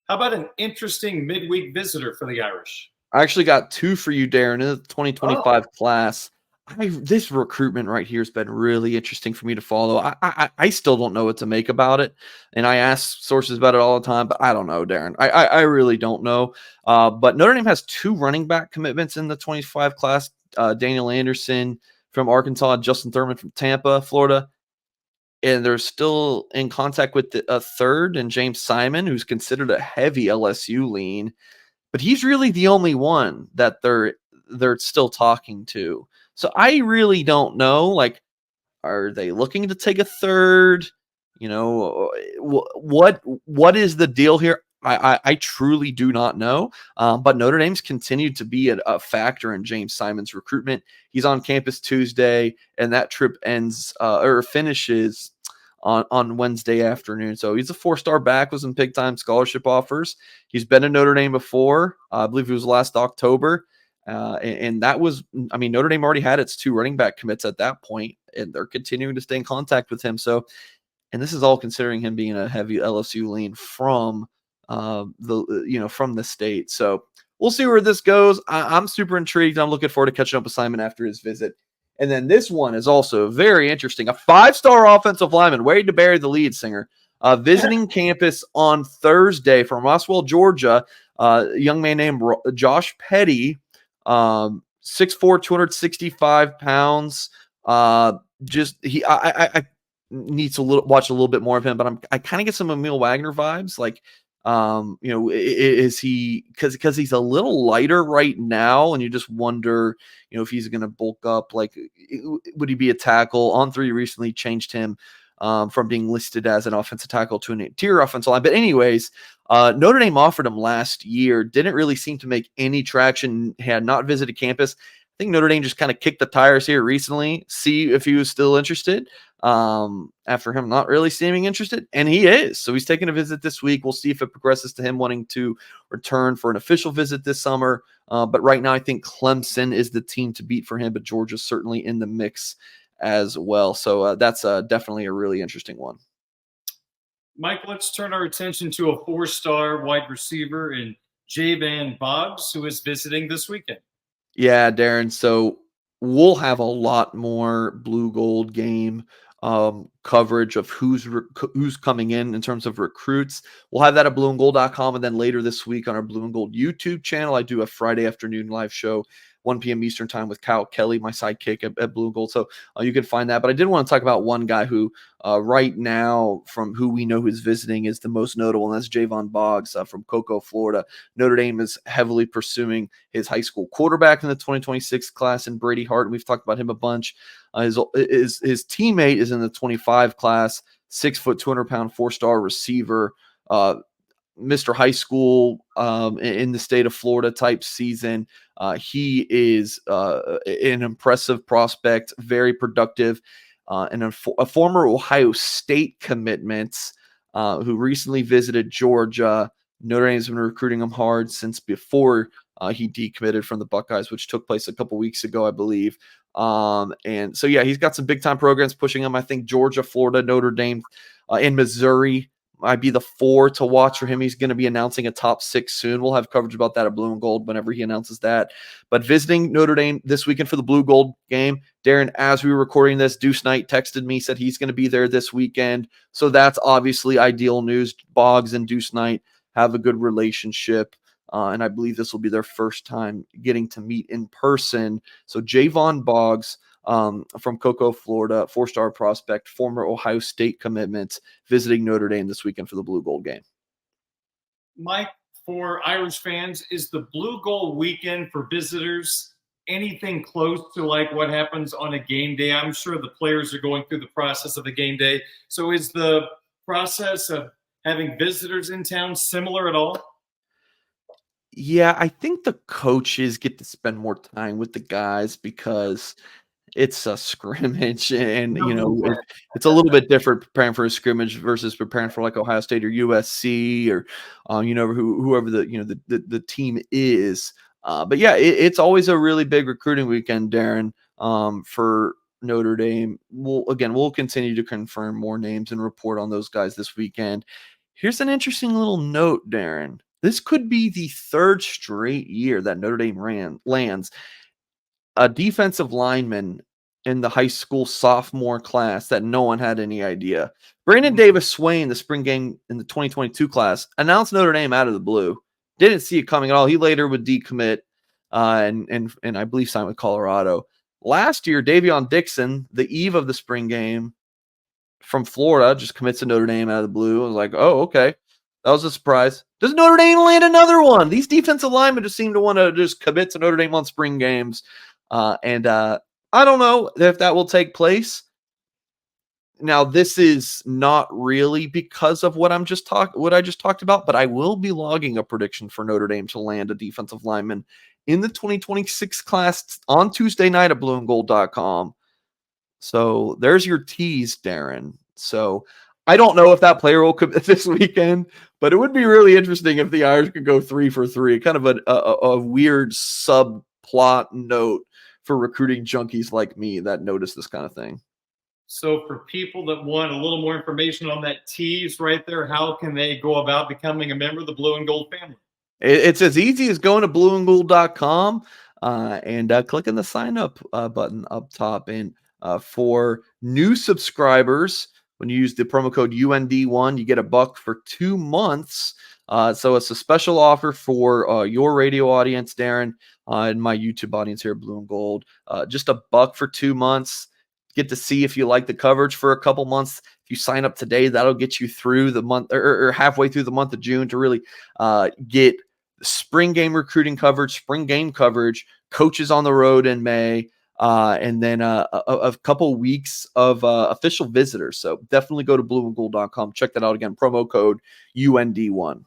How about an interesting midweek visitor for the Irish? I actually got 2 for you, Darren, in the Oh, 2025 class. This recruitment right here has been really interesting for me to follow. I still don't know what to make about it, and I ask sources about it all the time, but I don't know, Darren. I really don't know. But Notre Dame has 2 running back commitments in the 25 class. Daniel Anderson from Arkansas, Justin Thurman from Tampa, Florida. And they're still in contact with a third, and James Simon, who's considered a heavy LSU lean, but he's really the only one that they're still talking to. So I really don't know. Like, are they looking to take a third? What is the deal here? I truly do not know. But Notre Dame's continued to be a factor in James Simon's recruitment. He's on campus Tuesday, and that trip ends or finishes on Wednesday afternoon. So he's a 4-star back with some big time scholarship offers. He's been in Notre Dame before. I believe it was last October. And that was, I mean, Notre Dame already had its 2 running back commits at that point, and they're continuing to stay in contact with him. So, and this is all considering him being a heavy LSU lean from from the state. So we'll see where this goes. I'm super intrigued. I'm looking forward to catching up with Simon after his visit. And then this one is also very interesting. A 5-star offensive lineman, Wade DeBerry, the lead singer, visiting campus on Thursday from Roswell, Georgia. A young man named Josh Petty, 6'4", 265 pounds. Just he, I need to watch a little bit more of him, but I kind of get some Emil Wagner vibes. Like, is he because he's a little lighter right now, and you just wonder, if he's going to bulk up. Like, would he be a tackle? On3 recently changed him from being listed as an offensive tackle to an interior offensive line. But anyways, Notre Dame offered him last year, didn't really seem to make any traction, had not visited campus. I think Notre Dame just kind of kicked the tires here recently, see if he was still interested after him not really seeming interested. And he is. So he's taking a visit this week. We'll see if it progresses to him wanting to return for an official visit this summer. But right now, I think Clemson is the team to beat for him, but Georgia's certainly in the mix as well. So that's definitely a really interesting one. Mike, let's turn our attention to a 4-star wide receiver in Javan Boggs, who is visiting this weekend. Yeah, Darren. So we'll have a lot more blue gold game coverage of who's coming in terms of recruits. We'll have that at blueandgold.com, and then later this week on our Blue and Gold YouTube channel, I do a Friday afternoon live show, 1 p.m. Eastern time with Kyle Kelly, my sidekick at Blue and Gold. So you can find that. But I did want to talk about one guy who right now, from who we know who's visiting, is the most notable, and that's Javon Boggs from Cocoa, Florida. Notre Dame is heavily pursuing his high school quarterback in the 2026 class, and Brady Hart. And we've talked about him a bunch. His teammate is in the 25 class, 6 foot, 200-pound, 4-star receiver. Mr. High School in the state of Florida type season. He is an impressive prospect, very productive, and a former Ohio State commitment who recently visited Georgia. Notre Dame's been recruiting him hard since before he decommitted from the Buckeyes, which took place a couple weeks ago, I believe. And so, yeah, he's got some big time programs pushing him. I think Georgia, Florida, Notre Dame, and Missouri might be the 4 to watch for him. He's going to be announcing a top 6 soon. We'll have coverage about that at Blue and Gold whenever he announces that. But visiting Notre Dame this weekend for the Blue Gold game, Darren, as we were recording this, Deuce Knight texted me, said he's going to be there this weekend. So that's obviously ideal news. Boggs and Deuce Knight have a good relationship. And I believe this will be their first time getting to meet in person. So Javon Boggs from Cocoa, Florida, 4-star prospect, former Ohio State commitment, visiting Notre Dame this weekend for the Blue Gold game. Mike, for Irish fans, is the Blue Gold weekend for visitors anything close to like what happens on a game day? I'm sure the players are going through the process of the game day. So is the process of having visitors in town similar at all? Yeah, I think the coaches get to spend more time with the guys because it's a scrimmage, and it's a little bit different preparing for a scrimmage versus preparing for like Ohio State or USC or whoever the team is. But yeah, it's always a really big recruiting weekend, Darren, for Notre Dame. We'll continue to confirm more names and report on those guys this weekend Here's an interesting little note, Darren. This could be the third straight year that Notre Dame lands a defensive lineman in the high school sophomore class that no one had any idea. Brandon Davis Swain, the spring game in the 2022 class, announced Notre Dame out of the blue. Didn't see it coming at all. He later would decommit and I believe signed with Colorado. Last year, Davion Dixon, the eve of the spring game from Florida, just commits to Notre Dame out of the blue. I was like, oh, okay. That was a surprise. Does Notre Dame land another one? These defensive linemen just seem to want to just commit to Notre Dame on spring games. And I don't know if that will take place. Now, this is not really because of what I just talked about, but I will be logging a prediction for Notre Dame to land a defensive lineman in the 2026 class on Tuesday night at blueandgold.com. So there's your tease, Darren. So I don't know if that player will commit this weekend, but it would be really interesting if the Irish could go 3 for 3. Kind of a weird subplot note for recruiting junkies like me that notice this kind of thing. So for people that want a little more information on that tease right there, how can they go about becoming a member of the Blue and Gold family? It's as easy as going to blueandgold.com and clicking the sign up button up top. And for new subscribers, when you use the promo code UND1, you get $1 for 2 months. So it's a special offer for your radio audience, Darren, and my YouTube audience here at Blue and Gold. Just $1 for 2 months. Get to see if you like the coverage for a couple months. If you sign up today, that'll get you through the month or halfway through the month of June to really get spring game recruiting coverage, spring game coverage, coaches on the road in May, and then a couple weeks of official visitors. So definitely go to blueandgold.com. Check that out again. Promo code UND1.